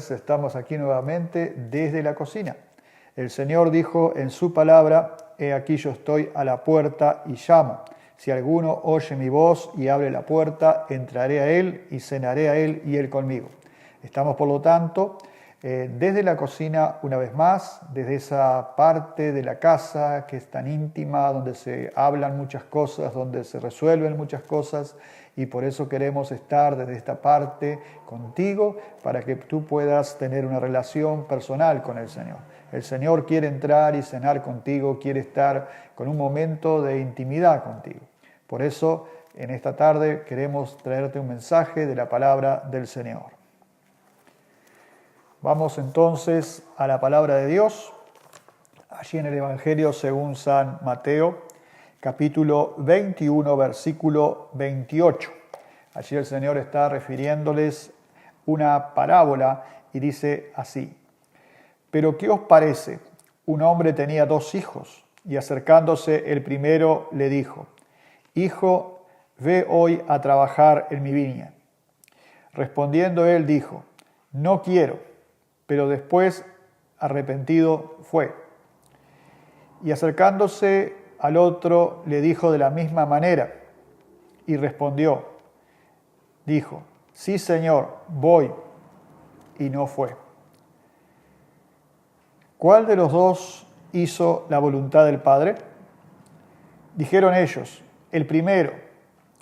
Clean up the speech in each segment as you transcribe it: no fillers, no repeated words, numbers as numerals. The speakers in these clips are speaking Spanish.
tardes, estamos aquí nuevamente desde la cocina. El Señor dijo en su palabra: he aquí yo estoy a la puerta y llamo. Si alguno oye mi voz y abre la puerta, entraré a él y cenaré a él y él conmigo. Estamos, por lo tanto, desde la cocina una vez más, desde esa parte de la casa que es tan íntima, donde se hablan muchas cosas, donde se resuelven muchas cosas, y por eso queremos estar desde esta parte contigo, para que tú puedas tener una relación personal con el Señor. El Señor quiere entrar y cenar contigo, quiere estar con un momento de intimidad contigo. Por eso, en esta tarde queremos traerte un mensaje de la palabra del Señor. Vamos entonces a la palabra de Dios, allí en el Evangelio según San Mateo, capítulo 21, versículo 28. Allí el Señor está refiriéndoles una parábola y dice así: «Pero ¿qué os parece? Un hombre tenía 2 hijos, y acercándose el primero le dijo: Hijo, ve hoy a trabajar en mi viña. Respondiendo él dijo: No quiero. Pero después, arrepentido, fue. Y acercándose al otro, le dijo de la misma manera. Y respondió, dijo: Sí, Señor, voy. Y no fue. ¿Cuál de los 2 hizo la voluntad del Padre? Dijeron ellos: el primero.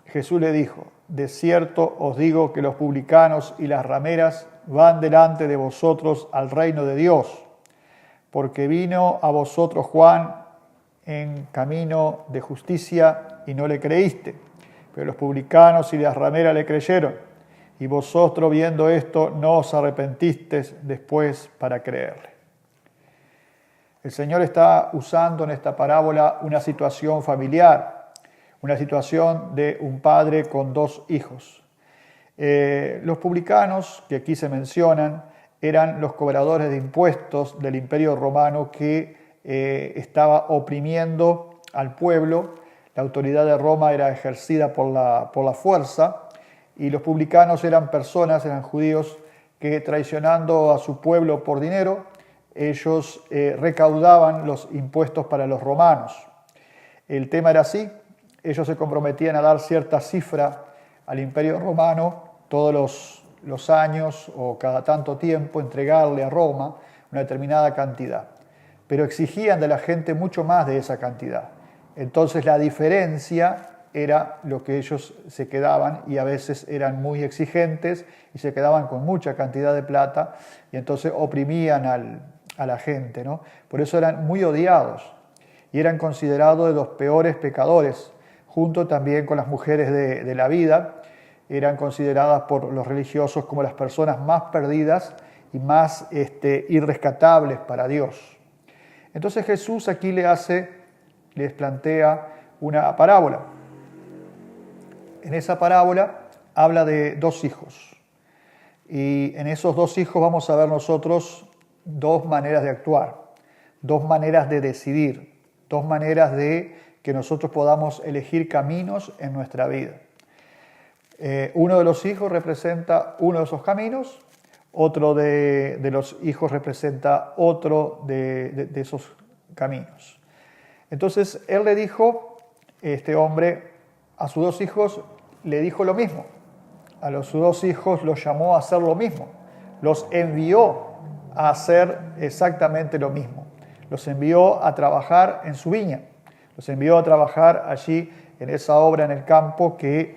Jesús le dijo: De cierto os digo que los publicanos y las rameras van delante de vosotros al reino de Dios, porque vino a vosotros Juan en camino de justicia y no le creíste, pero los publicanos y las rameras le creyeron, y vosotros viendo esto no os arrepentisteis después para creerle». El Señor está usando en esta parábola una situación familiar, una situación de un padre con 2 hijos. Los publicanos, que aquí se mencionan, eran los cobradores de impuestos del Imperio Romano que estaba oprimiendo al pueblo. La autoridad de Roma era ejercida por la fuerza, y los publicanos eran judíos que, traicionando a su pueblo por dinero, ellos recaudaban los impuestos para los romanos. El tema era así: ellos se comprometían a dar cierta cifra al Imperio Romano todos los años o cada tanto tiempo, entregarle a Roma una determinada cantidad, pero exigían de la gente mucho más de esa cantidad. Entonces la diferencia era lo que ellos se quedaban, y a veces eran muy exigentes y se quedaban con mucha cantidad de plata, y entonces oprimían a la gente, ¿no? Por eso eran muy odiados y eran considerados de los peores pecadores, junto también con las mujeres de la vida. Eran consideradas por los religiosos como las personas más perdidas y más irrescatables para Dios. Entonces Jesús aquí les plantea una parábola. En esa parábola habla de 2 hijos. Y en esos 2 hijos vamos a ver nosotros 2 maneras de actuar, 2 maneras de decidir, 2 maneras de que nosotros podamos elegir caminos en nuestra vida. Uno de los hijos representa uno de esos caminos, otro de los hijos representa otro de esos caminos. Entonces él le dijo, este hombre, a sus 2 hijos le dijo lo mismo. A sus 2 hijos los llamó a hacer lo mismo. Los envió a hacer exactamente lo mismo. Los envió a trabajar en su viña. Los envió a trabajar allí en esa obra en el campo que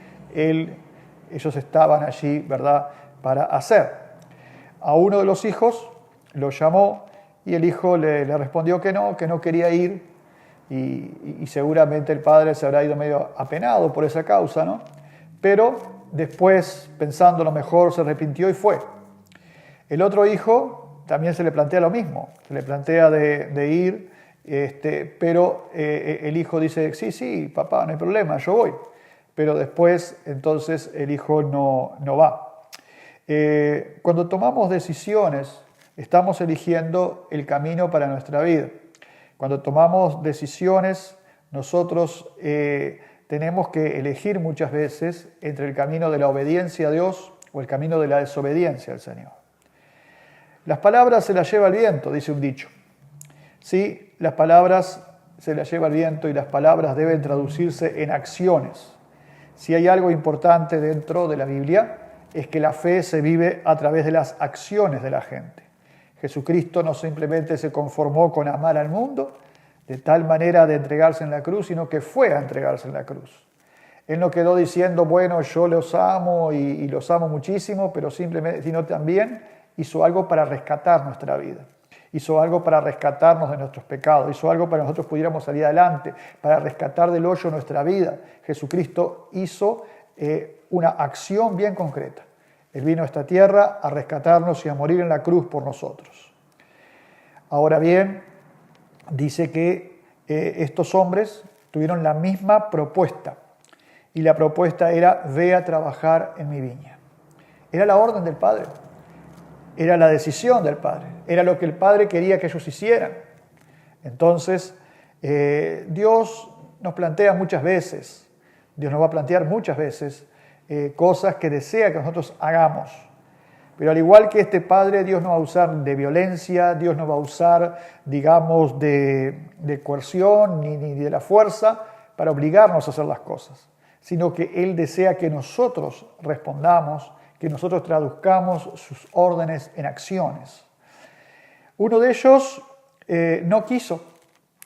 ellos estaban allí, ¿verdad?, para hacer. A uno de los hijos lo llamó y el hijo le respondió que no quería ir, y seguramente el padre se habrá ido medio apenado por esa causa, ¿no? Pero después, pensándolo mejor, se arrepintió y fue. El otro hijo también se le plantea lo mismo, se le plantea de ir, pero el hijo dice: sí, papá, no hay problema, yo voy. Pero después, entonces, el hijo no va. Cuando tomamos decisiones, estamos eligiendo el camino para nuestra vida. Cuando tomamos decisiones, nosotros tenemos que elegir muchas veces entre el camino de la obediencia a Dios o el camino de la desobediencia al Señor. Las palabras se las lleva el viento, dice un dicho. Sí, las palabras se las lleva el viento y las palabras deben traducirse en acciones. Si hay algo importante dentro de la Biblia, es que la fe se vive a través de las acciones de la gente. Jesucristo no simplemente se conformó con amar al mundo, de tal manera de entregarse en la cruz, sino que fue a entregarse en la cruz. Él no quedó diciendo, bueno, yo los amo y los amo muchísimo, pero simplemente, sino también hizo algo para rescatar nuestra vida. Hizo algo para rescatarnos de nuestros pecados, hizo algo para que nosotros pudiéramos salir adelante, para rescatar del hoyo nuestra vida. Jesucristo hizo una acción bien concreta. Él vino a esta tierra a rescatarnos y a morir en la cruz por nosotros. Ahora bien, dice que estos hombres tuvieron la misma propuesta, y la propuesta era, ve a trabajar en mi viña. Era la orden del Padre. Era la decisión del Padre, era lo que el Padre quería que ellos hicieran. Entonces, Dios nos plantea muchas veces, Dios nos va a plantear muchas veces cosas que desea que nosotros hagamos. Pero al igual que este Padre, Dios no va a usar de violencia, Dios no va a usar, digamos, de coerción ni de la fuerza para obligarnos a hacer las cosas, sino que Él desea que nosotros respondamos, que nosotros traduzcamos sus órdenes en acciones. Uno de ellos no quiso,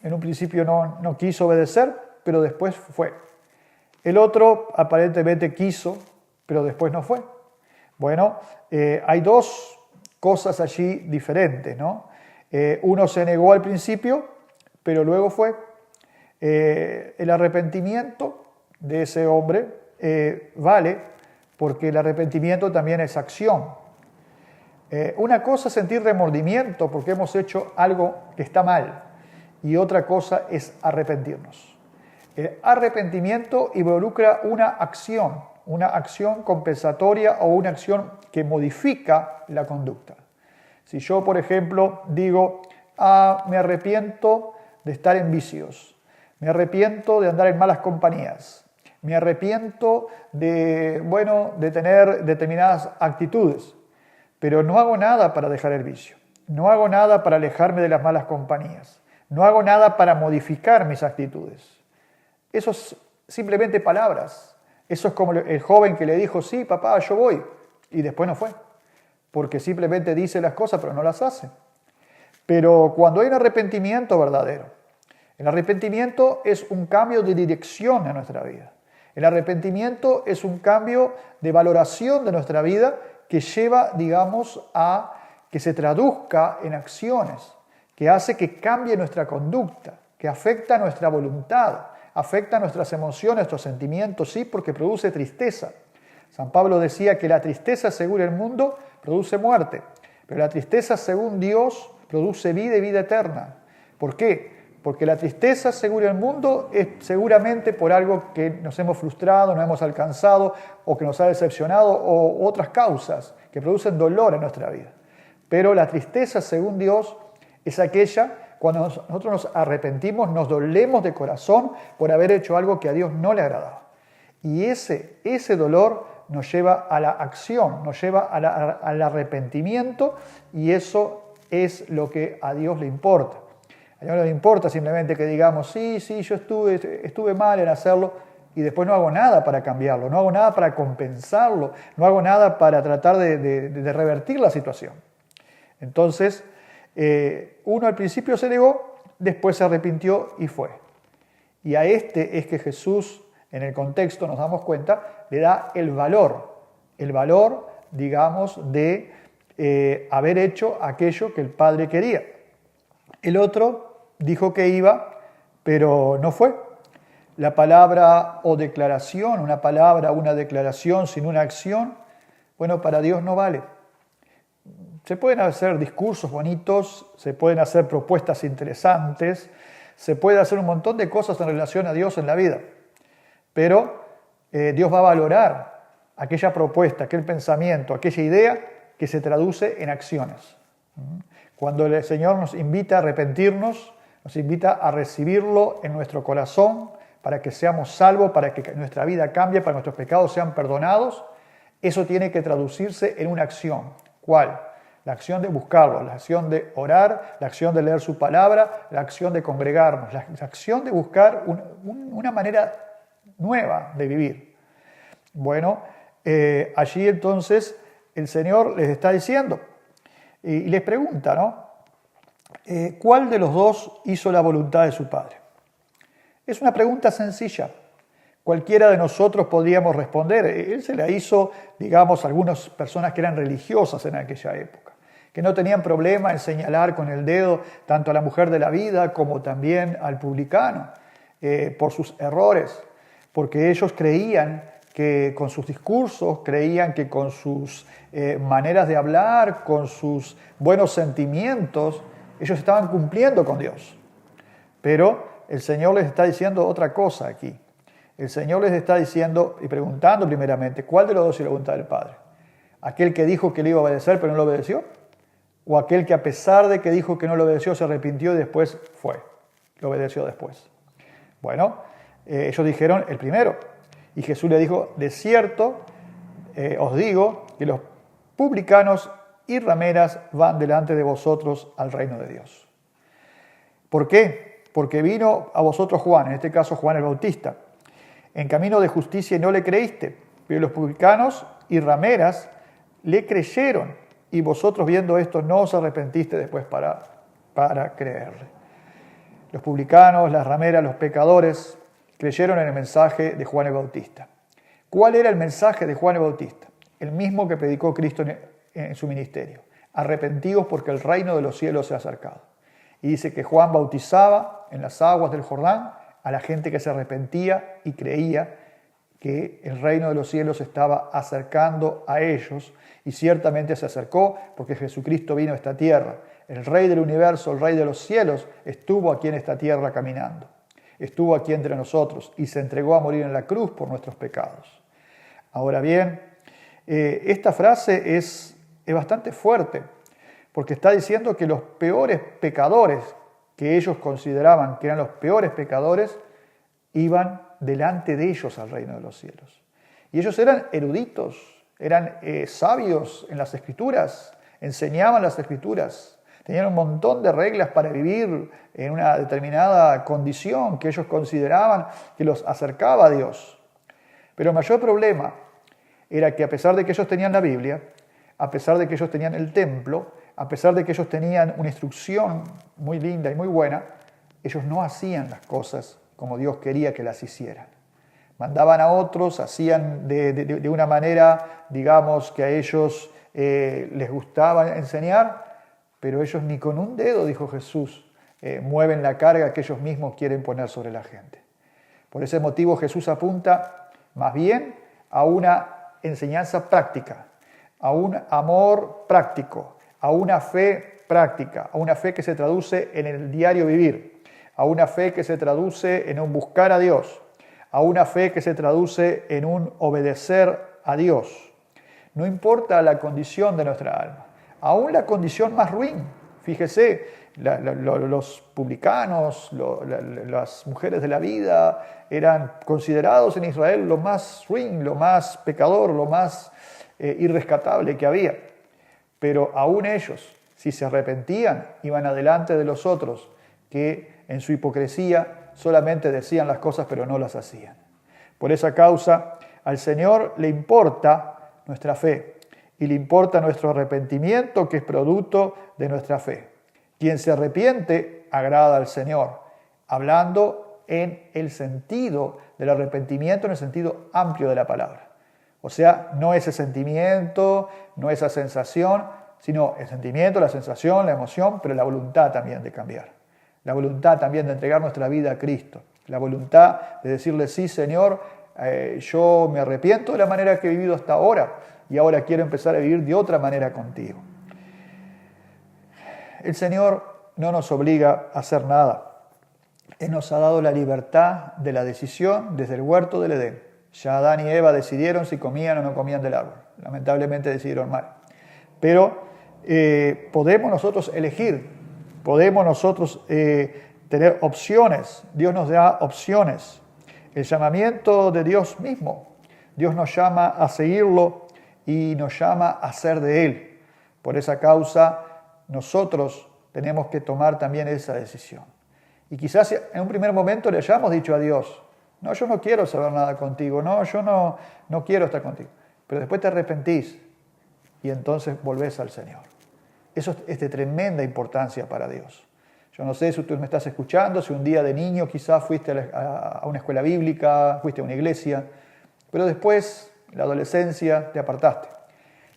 en un principio no quiso obedecer, pero después fue. El otro aparentemente quiso, pero después no fue. Bueno, hay dos cosas allí diferentes, ¿no? Uno se negó al principio, pero luego fue. El arrepentimiento de ese hombre vale, porque el arrepentimiento también es acción. Una cosa es sentir remordimiento porque hemos hecho algo que está mal, y otra cosa es arrepentirnos. El arrepentimiento involucra una acción compensatoria o una acción que modifica la conducta. Si yo, por ejemplo, digo, me arrepiento de estar en vicios, me arrepiento de andar en malas compañías, me arrepiento de tener determinadas actitudes, pero no hago nada para dejar el vicio, no hago nada para alejarme de las malas compañías, no hago nada para modificar mis actitudes. Eso es simplemente palabras. Eso es como el joven que le dijo, sí, papá, yo voy, y después no fue, porque simplemente dice las cosas pero no las hace. Pero cuando hay un arrepentimiento verdadero, el arrepentimiento es un cambio de dirección en nuestra vida. El arrepentimiento es un cambio de valoración de nuestra vida que lleva, digamos, a que se traduzca en acciones, que hace que cambie nuestra conducta, que afecta nuestra voluntad, afecta nuestras emociones, nuestros sentimientos, sí, porque produce tristeza. San Pablo decía que la tristeza según el mundo produce muerte, pero la tristeza según Dios produce vida y vida eterna. ¿Por qué? Porque la tristeza según el mundo es seguramente por algo que nos hemos frustrado, no hemos alcanzado o que nos ha decepcionado o otras causas que producen dolor en nuestra vida. Pero la tristeza según Dios es aquella cuando nosotros nos arrepentimos, nos dolemos de corazón por haber hecho algo que a Dios no le agradaba. Y ese dolor nos lleva a la acción, nos lleva al arrepentimiento, y eso es lo que a Dios le importa. A Dios no le importa simplemente que digamos, sí, yo estuve mal en hacerlo, y después no hago nada para cambiarlo, no hago nada para compensarlo, no hago nada para tratar de revertir la situación. Entonces, uno al principio se negó, después se arrepintió y fue. Y a este es que Jesús, en el contexto nos damos cuenta, le da el valor, digamos, de haber hecho aquello que el Padre quería. El otro dijo que iba, pero no fue. La palabra o declaración, una declaración sin una acción, bueno, para Dios no vale. Se pueden hacer discursos bonitos, se pueden hacer propuestas interesantes, se puede hacer un montón de cosas en relación a Dios en la vida, pero Dios va a valorar aquella propuesta, aquel pensamiento, aquella idea que se traduce en acciones. Cuando el Señor nos invita a arrepentirnos, nos invita a recibirlo en nuestro corazón para que seamos salvos, para que nuestra vida cambie, para que nuestros pecados sean perdonados, eso tiene que traducirse en una acción. ¿Cuál? la acción de buscarlo, la acción de orar, la acción de leer su palabra, la acción de congregarnos, la acción de buscar una manera nueva de vivir. Bueno, allí entonces el Señor les está diciendo y les pregunta, ¿no? ¿Cuál de los dos hizo la voluntad de su Padre? Es una pregunta sencilla. Cualquiera de nosotros podríamos responder. Él se la hizo, digamos, a algunas personas que eran religiosas en aquella época, que no tenían problema en señalar con el dedo tanto a la mujer de la vida como también al publicano por sus errores, porque ellos creían que con sus discursos, creían que con sus maneras de hablar, con sus buenos sentimientos, ellos estaban cumpliendo con Dios. Pero el Señor les está diciendo otra cosa aquí. El Señor les está diciendo y preguntando primeramente, ¿cuál de los dos hizo la voluntad del Padre? ¿Aquel que dijo que le iba a obedecer pero no lo obedeció? ¿O aquel que a pesar de que dijo que no lo obedeció se arrepintió y después lo obedeció después? Bueno, ellos dijeron el primero. Y Jesús le dijo, de cierto os digo que los publicanos y rameras van delante de vosotros al reino de Dios. ¿Por qué? Porque vino a vosotros Juan, en este caso Juan el Bautista, en camino de justicia y no le creíste, pero los publicanos y rameras le creyeron y vosotros viendo esto no os arrepentiste después para creerle. Los publicanos, las rameras, los pecadores creyeron en el mensaje de Juan el Bautista. ¿Cuál era el mensaje de Juan el Bautista? El mismo que predicó Cristo en su ministerio. Arrepentidos porque el reino de los cielos se ha acercado. Y dice que Juan bautizaba en las aguas del Jordán a la gente que se arrepentía y creía que el reino de los cielos se estaba acercando a ellos, y ciertamente se acercó porque Jesucristo vino a esta tierra. El Rey del universo, el Rey de los cielos, estuvo aquí en esta tierra caminando. Estuvo aquí entre nosotros y se entregó a morir en la cruz por nuestros pecados. Ahora bien, esta frase es bastante fuerte, porque está diciendo que los peores pecadores que ellos consideraban que eran los peores pecadores, iban delante de ellos al reino de los cielos. Y ellos eran eruditos, eran sabios en las Escrituras, enseñaban las Escrituras, tenían un montón de reglas para vivir en una determinada condición que ellos consideraban que los acercaba a Dios. Pero el mayor problema era que a pesar de que ellos tenían la Biblia, a pesar de que ellos tenían el templo, a pesar de que ellos tenían una instrucción muy linda y muy buena, ellos no hacían las cosas como Dios quería que las hicieran. Mandaban a otros, hacían de una manera, digamos, que a ellos les gustaba enseñar, pero ellos ni con un dedo, dijo Jesús, mueven la carga que ellos mismos quieren poner sobre la gente. Por ese motivo Jesús apunta más bien a una enseñanza práctica, a un amor práctico, a una fe práctica, a una fe que se traduce en el diario vivir, a una fe que se traduce en un buscar a Dios, a una fe que se traduce en un obedecer a Dios. No importa la condición de nuestra alma, aún la condición más ruin. Fíjese, los publicanos, las mujeres de la vida eran considerados en Israel lo más ruin, lo más pecador, lo más irrescatable que había. Pero aún ellos, si se arrepentían, iban adelante de los otros que en su hipocresía solamente decían las cosas pero no las hacían. Por esa causa, al Señor le importa nuestra fe y le importa nuestro arrepentimiento, que es producto de nuestra fe. Quien se arrepiente agrada al Señor, hablando en el sentido del arrepentimiento, en el sentido amplio de la palabra. O sea, no ese sentimiento, no esa sensación, sino el sentimiento, la sensación, la emoción, pero la voluntad también de cambiar. La voluntad también de entregar nuestra vida a Cristo. La voluntad de decirle, sí, Señor, yo me arrepiento de la manera que he vivido hasta ahora y ahora quiero empezar a vivir de otra manera contigo. El Señor no nos obliga a hacer nada. Él nos ha dado la libertad de la decisión desde el huerto del Edén. Ya Adán y Eva decidieron si comían o no comían del árbol. Lamentablemente decidieron mal. Pero podemos nosotros elegir, podemos nosotros tener opciones. Dios nos da opciones. El llamamiento de Dios mismo. Dios nos llama a seguirlo y nos llama a ser de Él. Por esa causa, nosotros tenemos que tomar también esa decisión. Y quizás en un primer momento le hayamos dicho a Dios, no, yo no quiero saber nada contigo, no, yo no quiero estar contigo. Pero después te arrepentís y entonces volvés al Señor. Eso es de tremenda importancia para Dios. Yo no sé si tú me estás escuchando, si un día de niño quizás fuiste a una escuela bíblica, fuiste a una iglesia, pero después, en la adolescencia, te apartaste.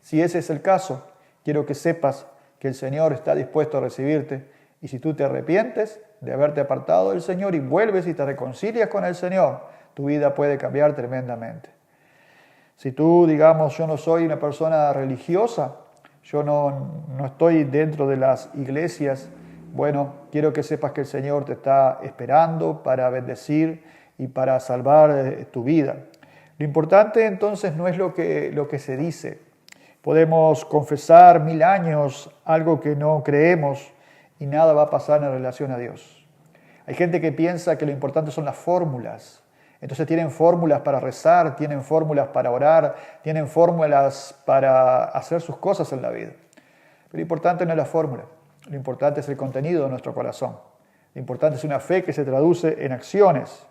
Si ese es el caso, quiero que sepas que el Señor está dispuesto a recibirte y si tú te arrepientes de haberte apartado del Señor y vuelves y te reconcilias con el Señor, tu vida puede cambiar tremendamente. Si tú, digamos, yo no soy una persona religiosa, yo no estoy dentro de las iglesias, bueno, quiero que sepas que el Señor te está esperando para bendecir y para salvar tu vida. Lo importante entonces no es lo que se dice. Podemos confesar 1000 años algo que no creemos y nada va a pasar en relación a Dios. Hay gente que piensa que lo importante son las fórmulas. Entonces tienen fórmulas para rezar, tienen fórmulas para orar, tienen fórmulas para hacer sus cosas en la vida. Pero lo importante no es la fórmula. Lo importante es el contenido de nuestro corazón. Lo importante es una fe que se traduce en acciones.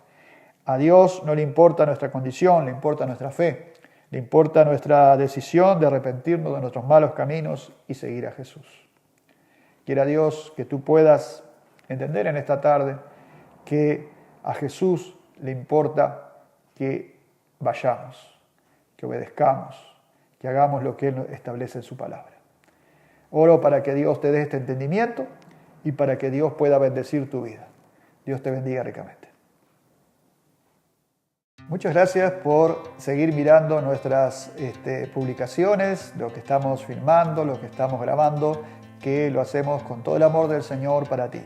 A Dios no le importa nuestra condición, le importa nuestra fe. Le importa nuestra decisión de arrepentirnos de nuestros malos caminos y seguir a Jesús. Quiera Dios que tú puedas entender en esta tarde que a Jesús le importa que vayamos, que obedezcamos, que hagamos lo que Él establece en su palabra. Oro para que Dios te dé este entendimiento y para que Dios pueda bendecir tu vida. Dios te bendiga ricamente. Muchas gracias por seguir mirando nuestras publicaciones, lo que estamos filmando, lo que estamos grabando, que lo hacemos con todo el amor del Señor para ti.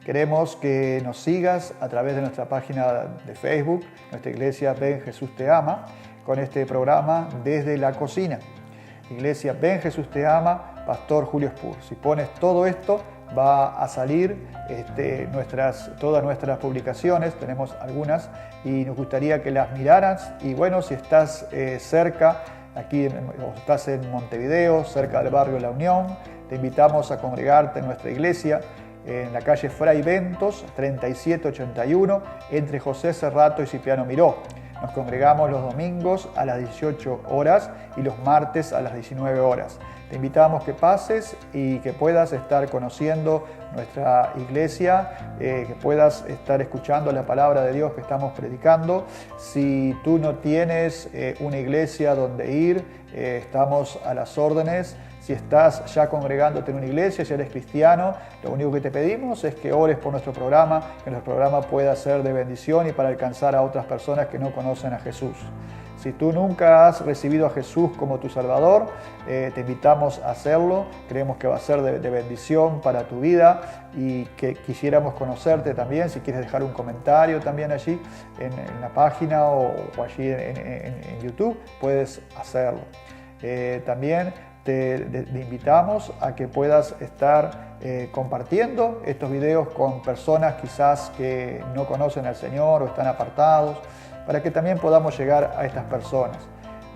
Queremos que nos sigas a través de nuestra página de Facebook, nuestra iglesia Ven Jesús Te Ama, con este programa Desde la Cocina. Iglesia Ven Jesús Te Ama, Pastor Julio Spur. Si pones todo esto, va a salir todas nuestras publicaciones, tenemos algunas, y nos gustaría que las miraras. Y bueno, si estás cerca, aquí o estás en Montevideo, cerca del barrio La Unión, te invitamos a congregarte en nuestra iglesia, en la calle Fray Ventos, 3781, entre José Cerrato y Cipriano Miró. Nos congregamos los domingos a las 18 horas y los martes a las 19 horas. Te invitamos que pases y que puedas estar conociendo nuestra iglesia, que puedas estar escuchando la palabra de Dios que estamos predicando. Si tú no tienes una iglesia donde ir, estamos a las órdenes. Si estás ya congregándote en una iglesia, si eres cristiano, lo único que te pedimos es que ores por nuestro programa, que nuestro programa pueda ser de bendición y para alcanzar a otras personas que no conocen a Jesús. Si tú nunca has recibido a Jesús como tu Salvador, te invitamos a hacerlo. Creemos que va a ser de bendición para tu vida y que quisiéramos conocerte también. Si quieres dejar un comentario también allí en la página o allí en YouTube, puedes hacerlo. También te invitamos a que puedas estar compartiendo estos videos con personas quizás que no conocen al Señor o están apartados, para que también podamos llegar a estas personas.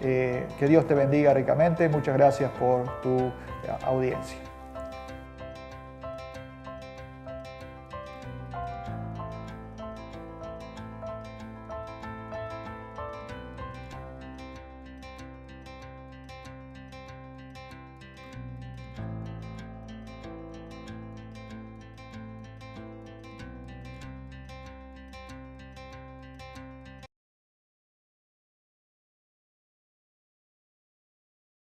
Que Dios te bendiga ricamente. Muchas gracias por tu audiencia.